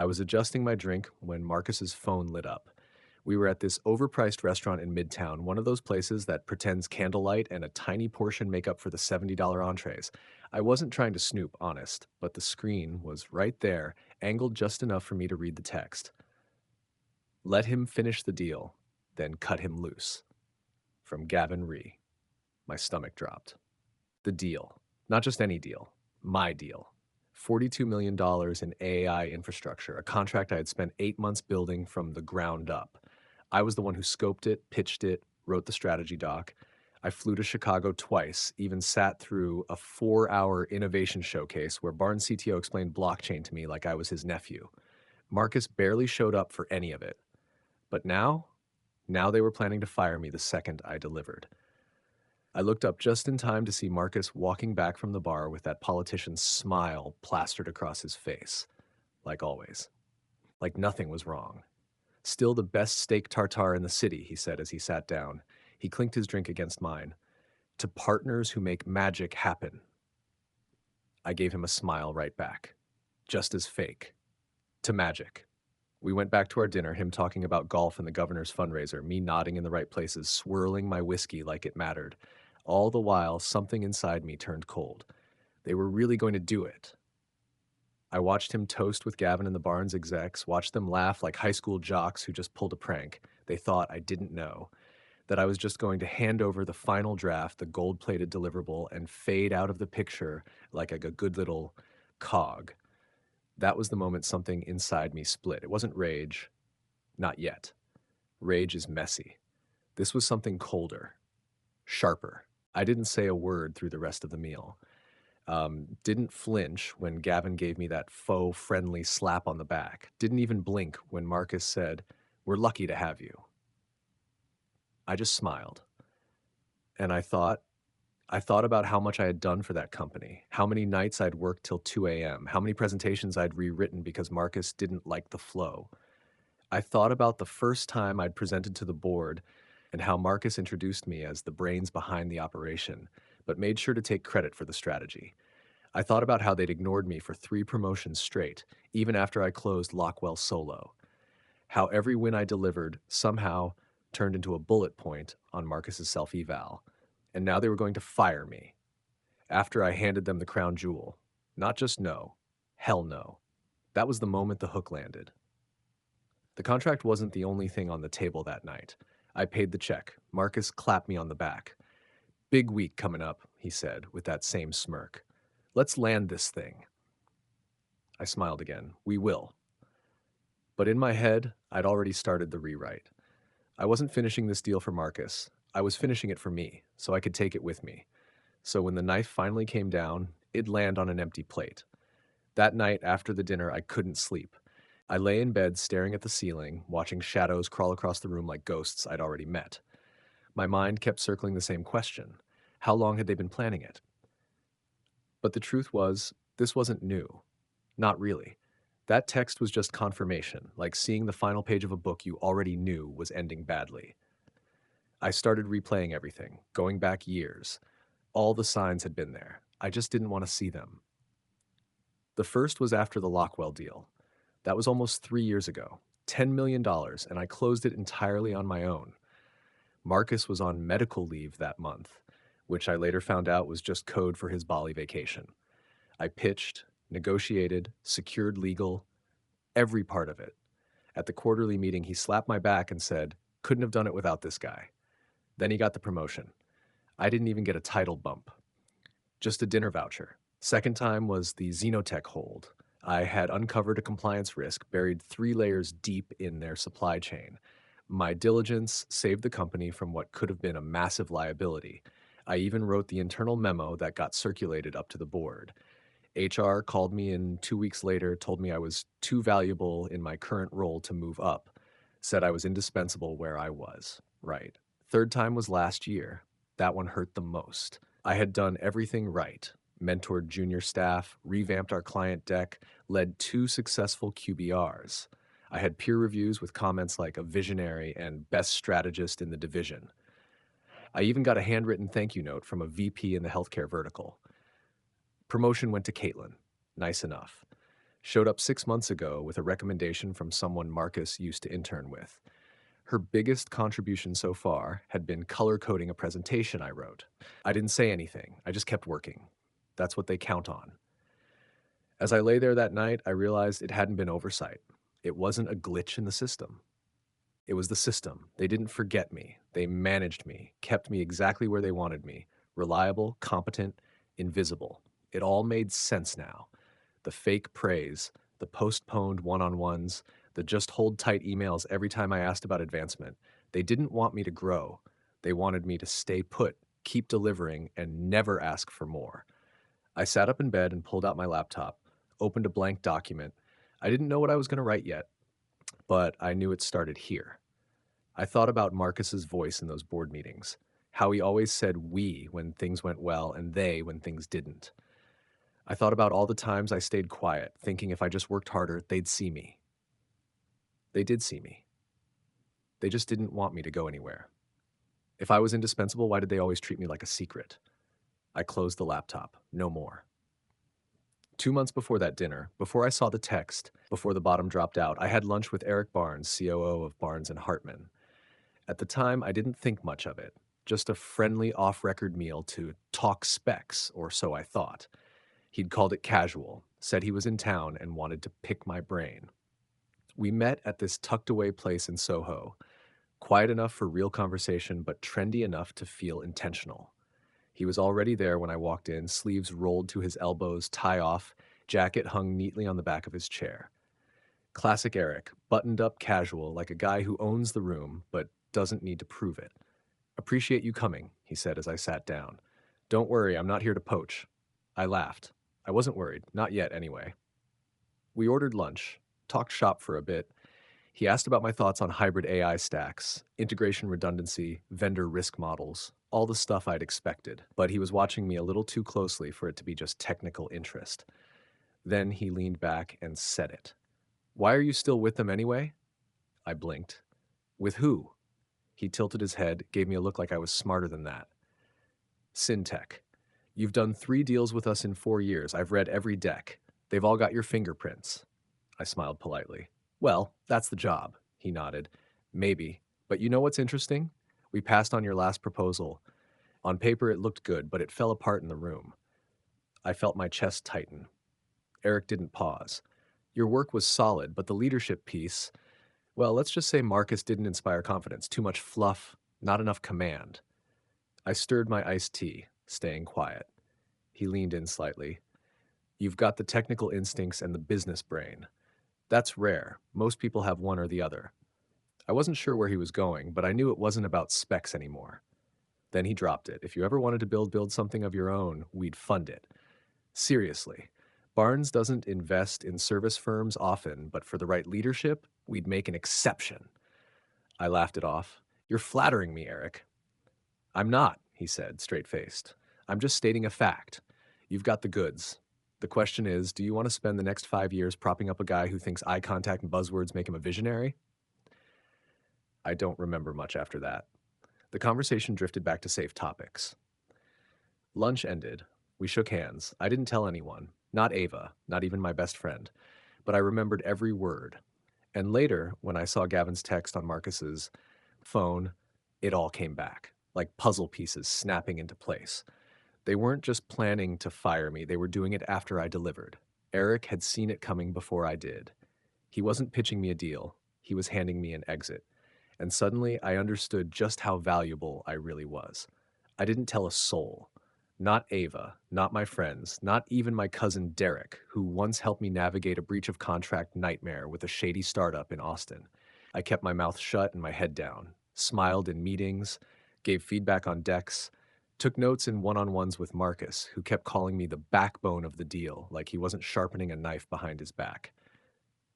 I was adjusting my drink when Marcus's phone lit up. We were at this overpriced restaurant in Midtown, one of those places that pretends candlelight and a tiny portion make up for the $70 entrees. I wasn't trying to snoop, honest, but the screen was right there, angled just enough for me to read the text. Let him finish the deal, then cut him loose. From Gavin Ree. My stomach dropped. The deal. Not just any deal. My deal. $42 million in AI infrastructure, a contract I had spent 8 months building from the ground up. I was the one who scoped it, pitched it, wrote the strategy doc. I flew to Chicago twice, even sat through a 4-hour innovation showcase where Barnes' CTO explained blockchain to me like I was his nephew. Marcus barely showed up for any of it. But now they were planning to fire me the second I delivered. I looked up just in time to see Marcus walking back from the bar with that politician's smile plastered across his face, like always. Like nothing was wrong. Still the best steak tartare in the city, he said as he sat down. He clinked his drink against mine. To partners who make magic happen. I gave him a smile right back. Just as fake. To magic. We went back to our dinner, him talking about golf and the governor's fundraiser, me nodding in the right places, swirling my whiskey like it mattered. All the while, something inside me turned cold. They were really going to do it. I watched him toast with Gavin and the Barnes execs, watched them laugh like high school jocks who just pulled a prank. They thought I didn't know, that I was just going to hand over the final draft, the gold-plated deliverable, and fade out of the picture like a good little cog. That was the moment something inside me split. It wasn't rage. Not yet. Rage is messy. This was something colder, sharper. I didn't say a word through the rest of the meal. Didn't flinch when Gavin gave me that faux friendly slap on the back. Didn't even blink when Marcus said, "We're lucky to have you." I just smiled. And I thought about how much I had done for that company, how many nights I'd worked till 2 a.m., how many presentations I'd rewritten because Marcus didn't like the flow. I thought about the first time I'd presented to the board and how Marcus introduced me as the brains behind the operation, but made sure to take credit for the strategy. I thought about how they'd ignored me for 3 promotions straight, even after I closed Lockwell solo. How every win I delivered somehow turned into a bullet point on Marcus's self-eval. And now they were going to fire me after I handed them the crown jewel. Not just no, hell no. That was the moment the hook landed. The contract wasn't the only thing on the table that night. I paid the check. Marcus clapped me on the back. Big week coming up, he said, with that same smirk. Let's land this thing. I smiled again. We will. But in my head, I'd already started the rewrite. I wasn't finishing this deal for Marcus. I was finishing it for me, so I could take it with me. So when the knife finally came down, it'd land on an empty plate. That night after the dinner, I couldn't sleep. I lay in bed staring at the ceiling, watching shadows crawl across the room like ghosts I'd already met. My mind kept circling the same question. How long had they been planning it? But the truth was, this wasn't new. Not really. That text was just confirmation, like seeing the final page of a book you already knew was ending badly. I started replaying everything, going back years. All the signs had been there. I just didn't want to see them. The first was after the Lockwell deal. That was almost 3 years ago. $10 million, and I closed it entirely on my own. Marcus was on medical leave that month, which I later found out was just code for his Bali vacation. I pitched, negotiated, secured legal, every part of it. At the quarterly meeting, he slapped my back and said, "Couldn't have done it without this guy." Then he got the promotion. I didn't even get a title bump, just a dinner voucher. Second time was the Xenotech hold. I had uncovered a compliance risk buried 3 layers deep in their supply chain. My diligence saved the company from what could have been a massive liability. I even wrote the internal memo that got circulated up to the board. HR called me in 2 weeks later, told me I was too valuable in my current role to move up, said I was indispensable where I was. Right. Third time was last year. That one hurt the most. I had done everything right. Mentored junior staff, revamped our client deck, led 2 successful QBRs. I had peer reviews with comments like a visionary and best strategist in the division. I even got a handwritten thank you note from a VP in the healthcare vertical. Promotion went to Caitlin. Nice enough. Showed up 6 months ago with a recommendation from someone Marcus used to intern with. Her biggest contribution so far had been color coding a presentation I wrote. I didn't say anything, I just kept working. That's what they count on. As I lay there that night, I realized it hadn't been oversight. It wasn't a glitch in the system. It was the system. They didn't forget me. They managed me, kept me exactly where they wanted me, reliable, competent, invisible. It all made sense now. The fake praise, the postponed one-on-ones, the just hold tight emails every time I asked about advancement. They didn't want me to grow. They wanted me to stay put, keep delivering, and never ask for more. I sat up in bed and pulled out my laptop, opened a blank document. I didn't know what I was going to write yet, but I knew it started here. I thought about Marcus's voice in those board meetings, how he always said we when things went well and they when things didn't. I thought about all the times I stayed quiet, thinking if I just worked harder, they'd see me. They did see me. They just didn't want me to go anywhere. If I was indispensable, why did they always treat me like a secret? I closed the laptop. No more. 2 months before that dinner, before I saw the text, before the bottom dropped out, I had lunch with Eric Barnes, COO of Barnes and Hartman. At the time, I didn't think much of it. Just a friendly off-record meal to talk specs, or so I thought. He'd called it casual, said he was in town and wanted to pick my brain. We met at this tucked-away place in Soho, quiet enough for real conversation, but trendy enough to feel intentional. He was already there when I walked in, sleeves rolled to his elbows, tie off, jacket hung neatly on the back of his chair. Classic Eric, buttoned up casual, like a guy who owns the room, but doesn't need to prove it. "Appreciate you coming," he said as I sat down. "Don't worry, I'm not here to poach." I laughed. I wasn't worried, not yet anyway. We ordered lunch, talked shop for a bit. He asked about my thoughts on hybrid AI stacks, integration redundancy, vendor risk models, all the stuff I'd expected, but he was watching me a little too closely for it to be just technical interest. Then he leaned back and said it. "Why are you still with them anyway?" I blinked. "With who?" He tilted his head, gave me a look like I was smarter than that. "Syntech. You've done 3 deals with us in 4 years. I've read every deck. They've all got your fingerprints." I smiled politely. "Well, that's the job," he nodded. "Maybe. But you know what's interesting? We passed on your last proposal. On paper, it looked good, but it fell apart in the room." I felt my chest tighten. Eric didn't pause. "Your work was solid, but the leadership piece, well, let's just say Marcus didn't inspire confidence. Too much fluff, not enough command." I stirred my iced tea, staying quiet. He leaned in slightly. "You've got the technical instincts and the business brain. That's rare. Most people have one or the other." I wasn't sure where he was going, but I knew it wasn't about specs anymore. Then he dropped it. "If you ever wanted to build something of your own, we'd fund it." Seriously. Barnes doesn't invest in service firms often, but for the right leadership, we'd make an exception. I laughed it off. "You're flattering me, Eric." "I'm not," he said, straight-faced. "I'm just stating a fact. You've got the goods. The question is, do you want to spend the next 5 years propping up a guy who thinks eye contact and buzzwords make him a visionary?" I don't remember much after that. The conversation drifted back to safe topics. Lunch ended. We shook hands. I didn't tell anyone. Not Ava, not even my best friend. But I remembered every word. And later, when I saw Gavin's text on Marcus's phone, it all came back, like puzzle pieces snapping into place. They weren't just planning to fire me, they were doing it after I delivered. Eric had seen it coming before I did. He wasn't pitching me a deal, he was handing me an exit. And suddenly I understood just how valuable I really was. I didn't tell a soul. Not Ava, not my friends, not even my cousin Derek, who once helped me navigate a breach of contract nightmare with a shady startup in Austin. I kept my mouth shut and my head down, smiled in meetings, gave feedback on decks, took notes in one-on-ones with Marcus, who kept calling me the backbone of the deal, like he wasn't sharpening a knife behind his back.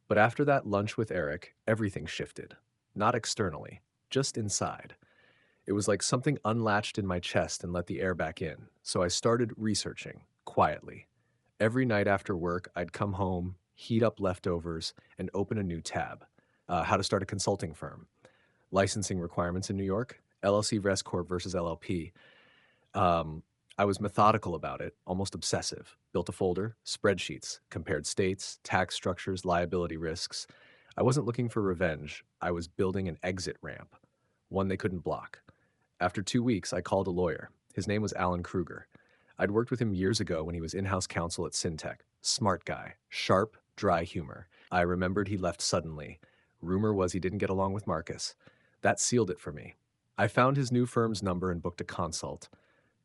But after that lunch with Eric, everything shifted. Not externally, just inside. It was like something unlatched in my chest and let the air back in, so I started researching, quietly. Every night after work, I'd come home, heat up leftovers, and open a new tab. How to start a consulting firm. Licensing requirements in New York, LLC Res Corp versus LLP. I was methodical about it, almost obsessive. Built a folder, spreadsheets, compared states, tax structures, liability risks. I wasn't looking for revenge. I was building an exit ramp, one they couldn't block. After 2 weeks, I called a lawyer. His name was Alan Kruger. I'd worked with him years ago when he was in-house counsel at Syntech. Smart guy, sharp, dry humor. I remembered he left suddenly. Rumor was he didn't get along with Marcus. That sealed it for me. I found his new firm's number and booked a consult.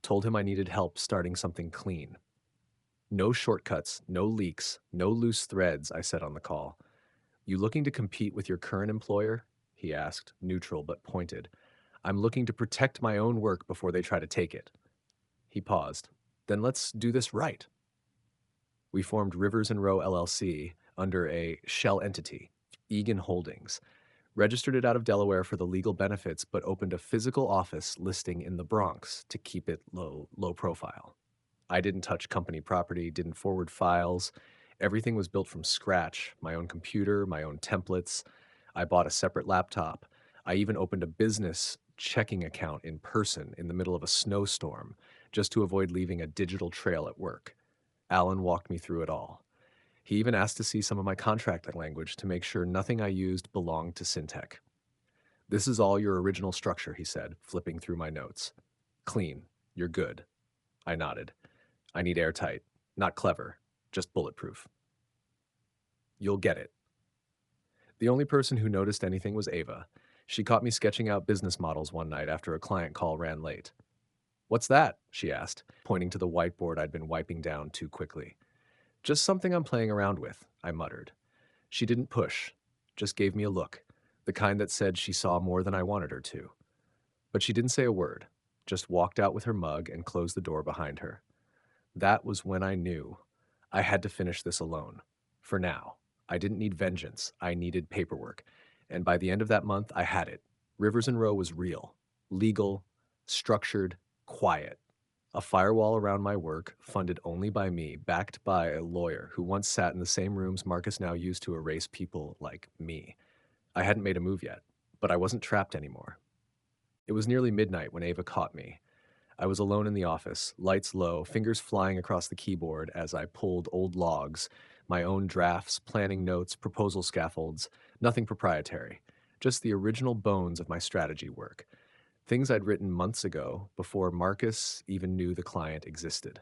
Told him I needed help starting something clean. No shortcuts, no leaks, no loose threads, I said on the call. You looking to compete with your current employer? He asked, neutral but pointed. I'm looking to protect my own work before they try to take it. He paused. Then let's do this right. We formed Rivers and Row LLC under a shell entity, Egan Holdings, registered it out of Delaware for the legal benefits, but opened a physical office listing in the Bronx to keep it low profile. I didn't touch company property, didn't forward files. Everything was built from scratch, my own computer, my own templates. I bought a separate laptop. I even opened a business checking account in person in the middle of a snowstorm, just to avoid leaving a digital trail at work. Alan walked me through it all. He even asked to see some of my contract language to make sure nothing I used belonged to Syntech. This is all your original structure, he said, flipping through my notes. Clean. You're good. I nodded. I need airtight. Not clever. Just bulletproof. You'll get it. The only person who noticed anything was Ava. She caught me sketching out business models one night after a client call ran late. What's that? She asked, pointing to the whiteboard I'd been wiping down too quickly. Just something I'm playing around with, I muttered. She didn't push, just gave me a look, the kind that said she saw more than I wanted her to. But she didn't say a word, just walked out with her mug and closed the door behind her. That was when I knew I had to finish this alone. For now. I didn't need vengeance. I needed paperwork. And by the end of that month, I had it. Rivers and Row was real, legal, structured, quiet. A firewall around my work, funded only by me, backed by a lawyer who once sat in the same rooms Marcus now used to erase people like me. I hadn't made a move yet, but I wasn't trapped anymore. It was nearly midnight when Ava caught me. I was alone in the office, lights low, fingers flying across the keyboard as I pulled old logs, my own drafts, planning notes, proposal scaffolds, nothing proprietary, just the original bones of my strategy work. Things I'd written months ago before Marcus even knew the client existed.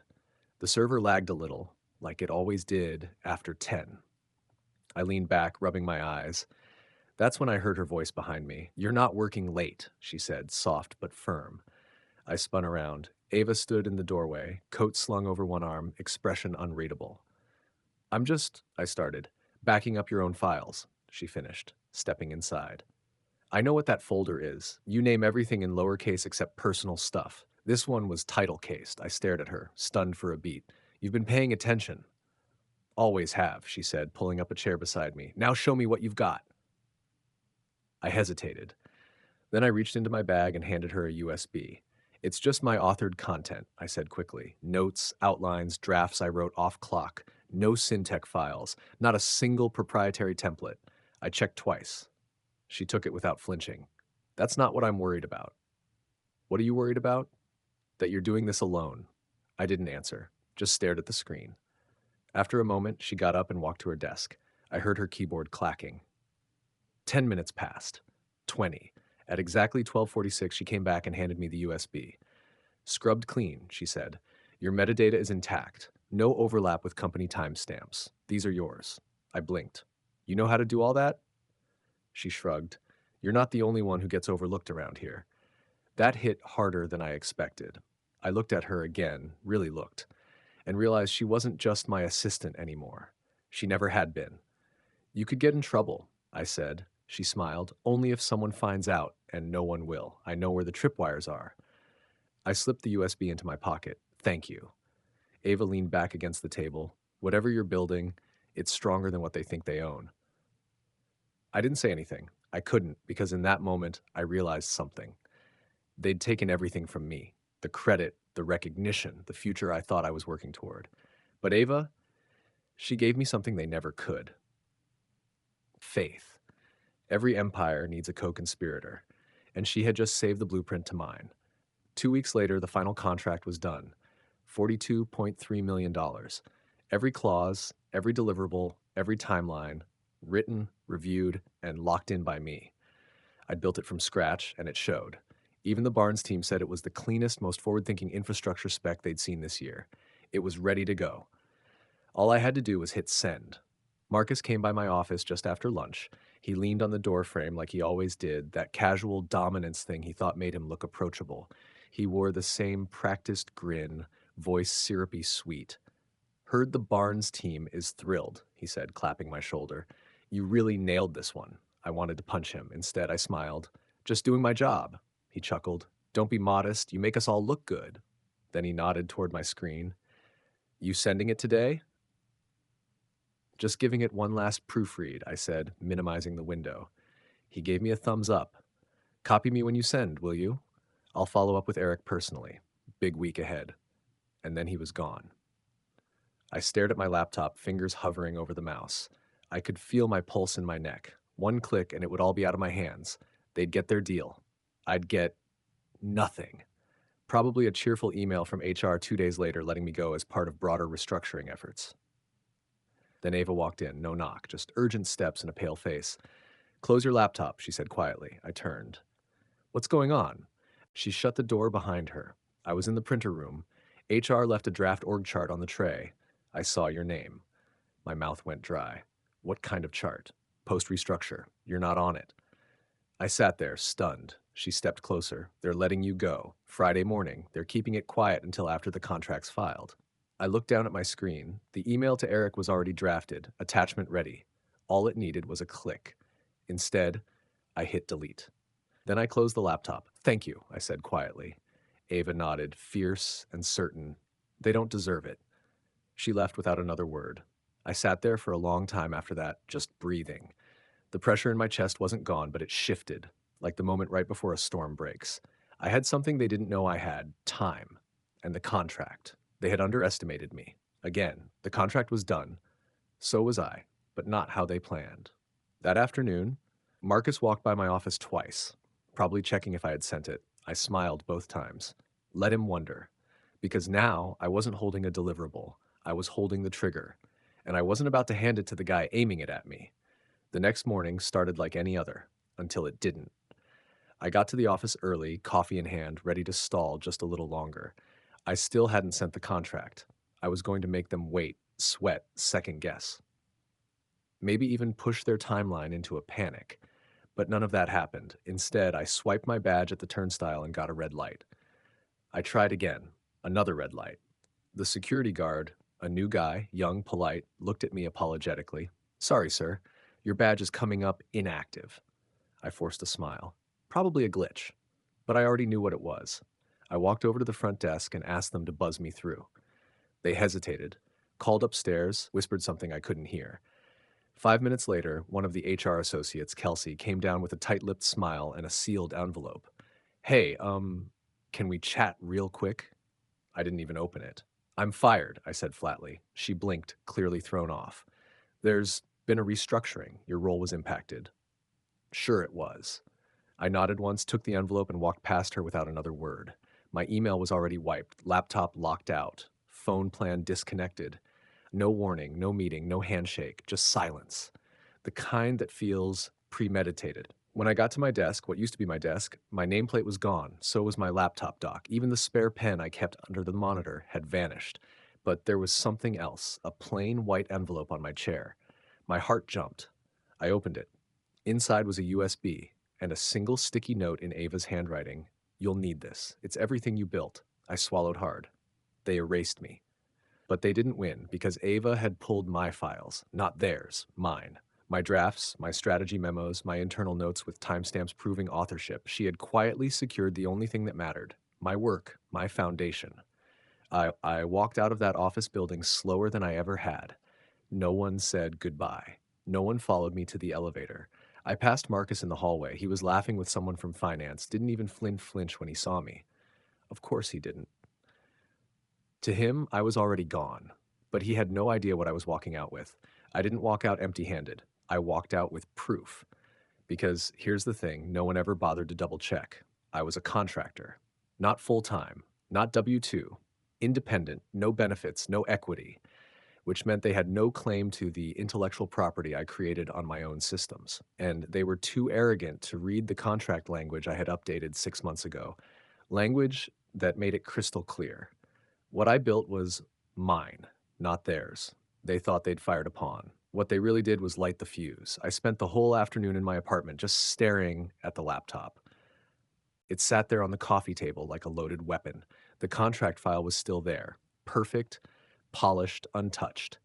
The server lagged a little, like it always did after 10. I leaned back, rubbing my eyes. That's when I heard her voice behind me. You're not working late, she said, soft but firm. I spun around. Ava stood in the doorway, coat slung over one arm, expression unreadable. I started. Backing up your own files, she finished, stepping inside. I know what that folder is. You name everything in lowercase except personal stuff. This one was title cased. I stared at her, stunned for a beat. You've been paying attention. Always have, she said, pulling up a chair beside me. Now show me what you've got. I hesitated. Then I reached into my bag and handed her a USB. It's just my authored content, I said quickly. Notes, outlines, drafts I wrote off clock. No Syntech files. Not a single proprietary template. I checked twice. She took it without flinching. That's not what I'm worried about. What are you worried about? That you're doing this alone. I didn't answer, just stared at the screen. After a moment, she got up and walked to her desk. I heard her keyboard clacking. 10 minutes passed. 20. At exactly 12:46, she came back and handed me the USB. Scrubbed clean, she said. Your metadata is intact. No overlap with company timestamps. These are yours. I blinked. You know how to do all that? She shrugged. You're not the only one who gets overlooked around here. That hit harder than I expected. I looked at her again, really looked, and realized she wasn't just my assistant anymore. She never had been. You could get in trouble, I said. She smiled. Only if someone finds out, and no one will. I know where the tripwires are. I slipped the USB into my pocket. Thank you. Ava leaned back against the table. Whatever you're building, it's stronger than what they think they own. I didn't say anything. I couldn't, because in that moment, I realized something. They'd taken everything from me. The credit, the recognition, the future I thought I was working toward. But Ava, she gave me something they never could. Faith. Every empire needs a co-conspirator, and she had just saved the blueprint to mine. 2 weeks later, the final contract was done. $42.3 million. Every clause, every deliverable, every timeline, written, reviewed, and locked in by me. I'd built it from scratch, and it showed. Even the Barnes team said it was the cleanest, most forward-thinking infrastructure spec they'd seen this year. It was ready to go. All I had to do was hit send. Marcus came by my office just after lunch. He leaned on the door frame like he always did, that casual dominance thing he thought made him look approachable. He wore the same practiced grin, voice syrupy sweet. "Heard the Barnes team is thrilled," he said, clapping my shoulder. "You really nailed this one." I wanted to punch him. Instead, I smiled. "Just doing my job." He chuckled. "Don't be modest. You make us all look good." Then he nodded toward my screen. "You sending it today?" "Just giving it one last proofread," I said, minimizing the window. He gave me a thumbs up. "Copy me when you send, will you? I'll follow up with Eric personally. Big week ahead." And then he was gone. I stared at my laptop, fingers hovering over the mouse. I could feel my pulse in my neck. One click and it would all be out of my hands. They'd get their deal. I'd get nothing. Probably a cheerful email from HR 2 days later letting me go as part of broader restructuring efforts. Then Ava walked in, no knock, just urgent steps and a pale face. "Close your laptop," she said quietly. I turned. "What's going on?" She shut the door behind her. I was in the printer room. HR left a draft org chart on the tray. I saw your name. My mouth went dry. "What kind of chart?" "Post restructure. You're not on it." I sat there, stunned. She stepped closer. "They're letting you go. Friday morning. They're keeping it quiet until after the contract's filed." I looked down at my screen. The email to Eric was already drafted, attachment ready. All it needed was a click. Instead, I hit delete. Then I closed the laptop. "Thank you," I said quietly. Ava nodded, fierce and certain. "They don't deserve it." She left without another word. I sat there for a long time after that, just breathing. The pressure in my chest wasn't gone, but it shifted, like the moment right before a storm breaks. I had something they didn't know I had: time. And the contract. They had underestimated me. Again, the contract was done. So was I, but not how they planned. That afternoon, Marcus walked by my office twice, probably checking if I had sent it. I smiled both times. Let him wonder. Because now I wasn't holding a deliverable. I was holding the trigger. And I wasn't about to hand it to the guy aiming it at me. The next morning started like any other, until it didn't. I got to the office early, coffee in hand, ready to stall just a little longer. I still hadn't sent the contract. I was going to make them wait, sweat, second guess. Maybe even push their timeline into a panic. But none of that happened. Instead, I swiped my badge at the turnstile and got a red light. I tried again. Another red light. The security guard, a new guy, young, polite, looked at me apologetically. "Sorry, sir. Your badge is coming up inactive." I forced a smile. Probably a glitch. But I already knew what it was. I walked over to the front desk and asked them to buzz me through. They hesitated, called upstairs, whispered something I couldn't hear. 5 minutes later, one of the HR associates, Kelsey, came down with a tight-lipped smile and a sealed envelope. "Hey, can we chat real quick?" I didn't even open it. "I'm fired," I said flatly. She blinked, clearly thrown off. "There's been a restructuring. Your role was impacted." Sure it was. I nodded once, took the envelope, and walked past her without another word. My email was already wiped, laptop locked out, phone plan disconnected. No warning, no meeting, no handshake, just silence. The kind that feels premeditated. When I got to my desk, what used to be my desk, my nameplate was gone. So was my laptop dock. Even the spare pen I kept under the monitor had vanished. But there was something else, a plain white envelope on my chair. My heart jumped. I opened it. Inside was a USB and a single sticky note in Ava's handwriting. "You'll need this. It's everything you built." I swallowed hard. They erased me. But they didn't win because Ava had pulled my files, not theirs, mine. My drafts, my strategy memos, my internal notes with timestamps proving authorship. She had quietly secured the only thing that mattered: my work, my foundation. I walked out of that office building slower than I ever had. No one said goodbye. No one followed me to the elevator. I passed Marcus in the hallway. He was laughing with someone from finance, didn't even flinch when he saw me. Of course he didn't. To him, I was already gone. But he had no idea what I was walking out with. I didn't walk out empty-handed. I walked out with proof. Because here's the thing, no one ever bothered to double check. I was a contractor. Not full-time. Not W-2. Independent, no benefits, no equity, which meant they had no claim to the intellectual property I created on my own systems. And they were too arrogant to read the contract language I had updated 6 months ago, language that made it crystal clear. What I built was mine, not theirs. They thought they'd fired a pawn. What they really did was light the fuse. I spent the whole afternoon in my apartment just staring at the laptop. It sat there on the coffee table like a loaded weapon. The contract file was still there, perfect, polished, untouched.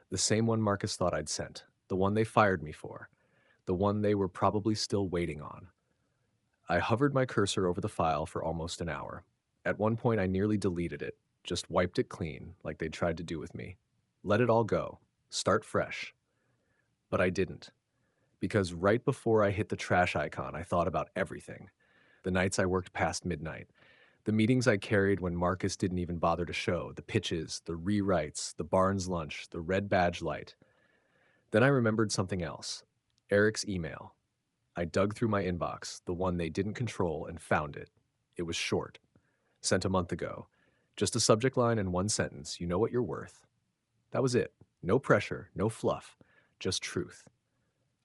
The same one Marcus thought I'd sent, the one they fired me for, the one they were probably still waiting on. I hovered my cursor over the file for almost an hour. At one point, I nearly deleted it, just wiped it clean, like they'd tried to do with me. Let it all go. Start fresh. But I didn't, because right before I hit the trash icon, I thought about everything. The nights I worked past midnight, the meetings I carried when Marcus didn't even bother to show, the pitches, the rewrites, the Barnes lunch, the red badge light. Then I remembered something else. Eric's email. I dug through my inbox, the one they didn't control, and found it. It was short. Sent a month ago. Just a subject line and one sentence. You know what you're worth. That was it. No pressure, no fluff, just truth.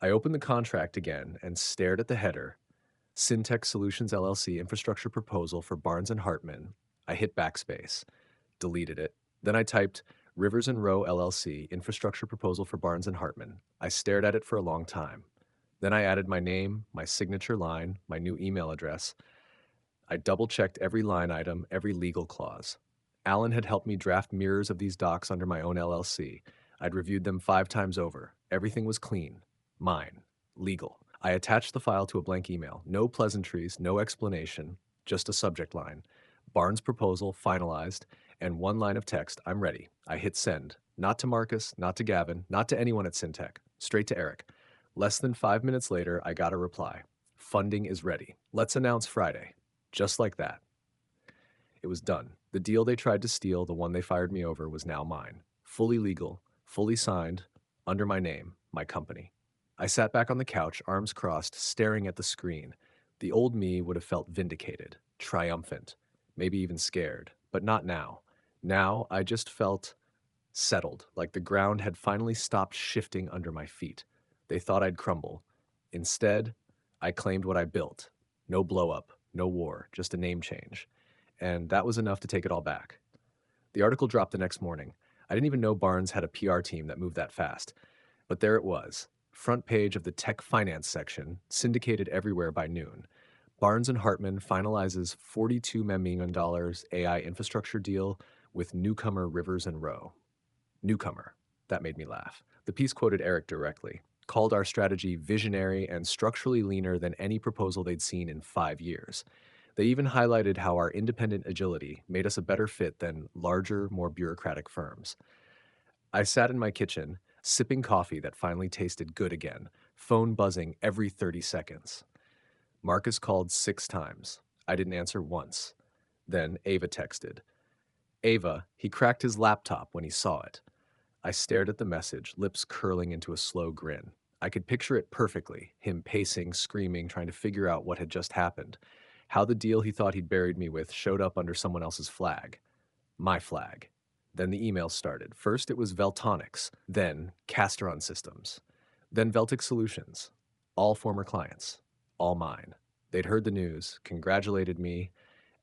I opened the contract again and stared at the header. Syntex Solutions LLC infrastructure proposal for Barnes and Hartman. I hit backspace, deleted it. Then I typed Rivers and Rowe LLC infrastructure proposal for Barnes and Hartman. I stared at it for a long time. Then I added my name, my signature line, my new email address. I double-checked every line item, every legal clause. Alan had helped me draft mirrors of these docs under my own LLC. I'd reviewed them 5 times over. Everything was clean. Mine. Legal. I attached the file to a blank email. No pleasantries, no explanation, just a subject line. Barnes proposal, finalized, and one line of text, I'm ready. I hit send. Not to Marcus, not to Gavin, not to anyone at Syntec. Straight to Eric. Less than 5 minutes later, I got a reply. Funding is ready. Let's announce Friday. Just like that. It was done. The deal they tried to steal, the one they fired me over, was now mine. Fully legal, fully signed, under my name, my company. I sat back on the couch, arms crossed, staring at the screen. The old me would have felt vindicated, triumphant, maybe even scared, but not now. Now, I just felt settled, like the ground had finally stopped shifting under my feet. They thought I'd crumble. Instead, I claimed what I built. No blow up, no war, just a name change. And that was enough to take it all back. The article dropped the next morning. I didn't even know Barnes had a PR team that moved that fast. But there it was, front page of the tech finance section, syndicated everywhere by noon. Barnes and Hartman finalizes $42 million AI infrastructure deal with newcomer Rivers and Rowe. Newcomer. That made me laugh. The piece quoted Eric directly, called our strategy visionary and structurally leaner than any proposal they'd seen in 5 years. They even highlighted how our independent agility made us a better fit than larger, more bureaucratic firms. I sat in my kitchen, sipping coffee that finally tasted good again, phone buzzing every 30 seconds. Marcus called 6 times. I didn't answer once. Then Ava texted. Ava, he cracked his laptop when he saw it. I stared at the message, lips curling into a slow grin. I could picture it perfectly, him pacing, screaming, trying to figure out what had just happened. How the deal he thought he'd buried me with showed up under someone else's flag. My flag. Then the emails started. First it was Veltonics, then Casteron Systems, then Veltic Solutions. All former clients. All mine. They'd heard the news, congratulated me,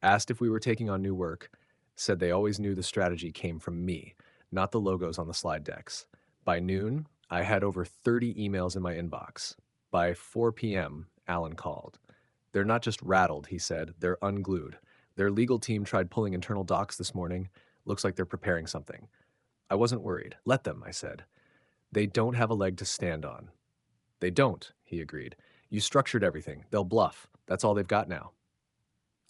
asked if we were taking on new work, said they always knew the strategy came from me, not the logos on the slide decks. By noon, I had over 30 emails in my inbox. By 4 p.m., Alan called. They're not just rattled, he said, they're unglued. Their legal team tried pulling internal docs this morning. Looks like they're preparing something. I wasn't worried. Let them, I said. They don't have a leg to stand on. They don't, he agreed. You structured everything. They'll bluff. That's all they've got now.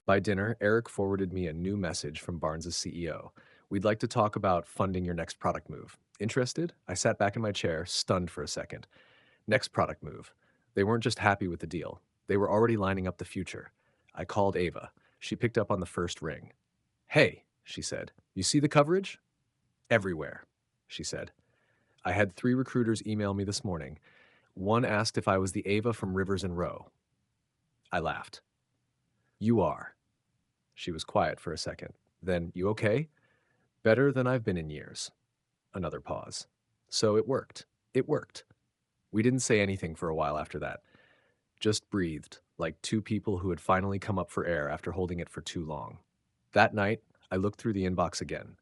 By dinner, Eric forwarded me a new message from Barnes' CEO. We'd like to talk about funding your next product move. Interested? I sat back in my chair, stunned for a second. Next product move. They weren't just happy with the deal. They were already lining up the future. I called Ava. She picked up on the first ring. Hey, she said, you see the coverage? Everywhere, she said. I had 3 recruiters email me this morning. One asked if I was the Ava from Rivers and Rowe. I laughed. You are. She was quiet for a second. Then, you okay? Better than I've been in years. Another pause. So it worked. It worked. We didn't say anything for a while after that, just breathed, like two people who had finally come up for air after holding it for too long. That night, I looked through the inbox again,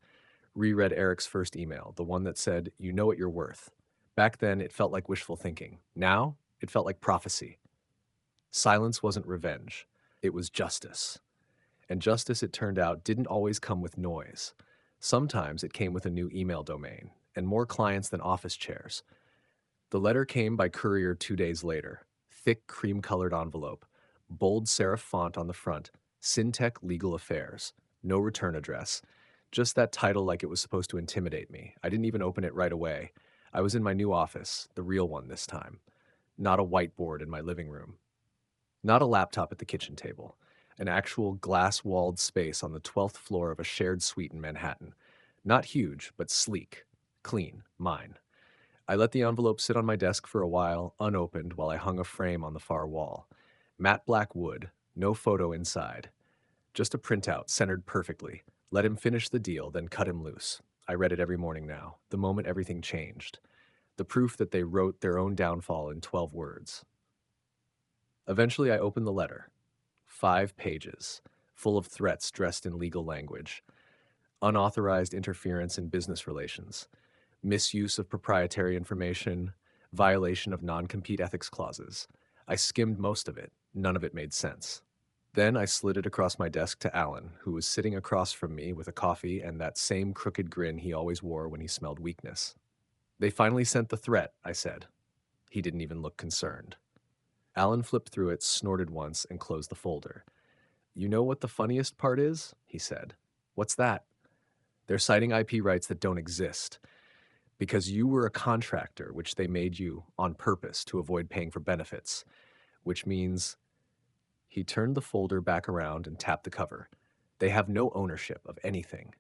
reread Eric's first email, the one that said, "You know what you're worth." Back then, it felt like wishful thinking. Now, it felt like prophecy. Silence wasn't revenge, it was justice. And justice, it turned out, didn't always come with noise. Sometimes it came with a new email domain and more clients than office chairs. The letter came by courier 2 days later. Thick cream-colored envelope, bold serif font on the front, Syntech Legal Affairs. No return address. Just that title like it was supposed to intimidate me. I didn't even open it right away. I was in my new office, the real one this time. Not a whiteboard in my living room. Not a laptop at the kitchen table. An actual glass-walled space on the 12th floor of a shared suite in Manhattan. Not huge, but sleek. Clean. Mine. I let the envelope sit on my desk for a while, unopened, while I hung a frame on the far wall. Matte black wood, no photo inside. Just a printout, centered perfectly. Let him finish the deal, then cut him loose. I read it every morning now, the moment everything changed. The proof that they wrote their own downfall in 12 words. Eventually, I opened the letter. 5 pages, full of threats dressed in legal language. Unauthorized interference in business relations. Misuse of proprietary information, violation of non-compete ethics clauses. I skimmed most of it. None of it made sense. Then I slid it across my desk to Alan, who was sitting across from me with a coffee and that same crooked grin he always wore when he smelled weakness. "They finally sent the threat," I said. He didn't even look concerned. Alan flipped through it, snorted once, and closed the folder. "You know what the funniest part is?" he said. "What's that?" "They're citing IP rights that don't exist. Because you were a contractor, which they made you on purpose to avoid paying for benefits, which means." He turned the folder back around and tapped the cover. "They have no ownership of anything.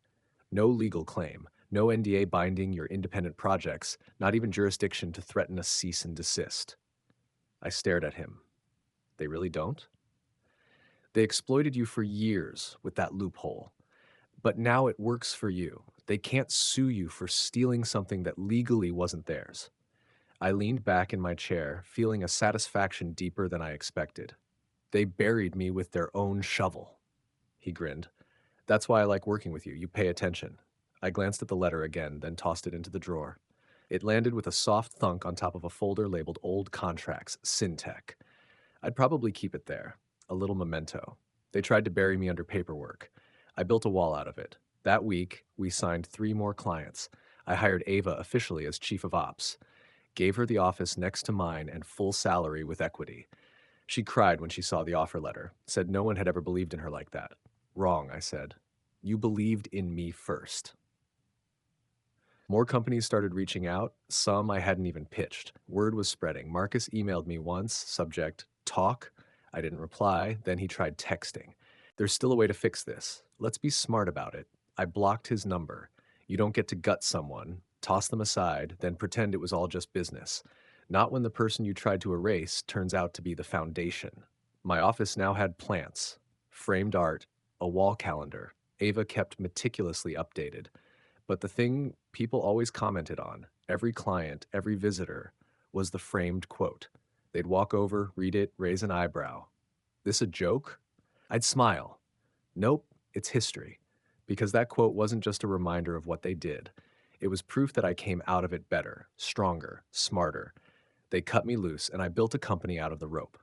No legal claim, no NDA binding your independent projects, not even jurisdiction to threaten a cease and desist." I stared at him. "They really don't?" "They exploited you for years with that loophole. But now it works for you. They can't sue you for stealing something that legally wasn't theirs." I leaned back in my chair, feeling a satisfaction deeper than I expected. "They buried me with their own shovel." He grinned. "That's why I like working with you. You pay attention." I glanced at the letter again, then tossed it into the drawer. It landed with a soft thunk on top of a folder labeled Old Contracts, Syntech. I'd probably keep it there. A little memento. They tried to bury me under paperwork. I built a wall out of it. That week, we signed 3 more clients. I hired Ava officially as chief of ops. Gave her the office next to mine and full salary with equity. She cried when she saw the offer letter, said no one had ever believed in her like that. "Wrong," I said. "You believed in me first." More companies started reaching out, some I hadn't even pitched. Word was spreading. Marcus emailed me once, subject, "talk." I didn't reply, then he tried texting. "There's still a way to fix this. Let's be smart about it." I blocked his number. You don't get to gut someone, toss them aside, then pretend it was all just business. Not when the person you tried to erase turns out to be the foundation. My office now had plants, framed art, a wall calendar. Ava kept meticulously updated. But the thing people always commented on, every client, every visitor, was the framed quote. They'd walk over, read it, raise an eyebrow. "This a joke?" I'd smile. "Nope, it's history." Because that quote wasn't just a reminder of what they did. It was proof that I came out of it better, stronger, smarter. They cut me loose, and I built a company out of the rope.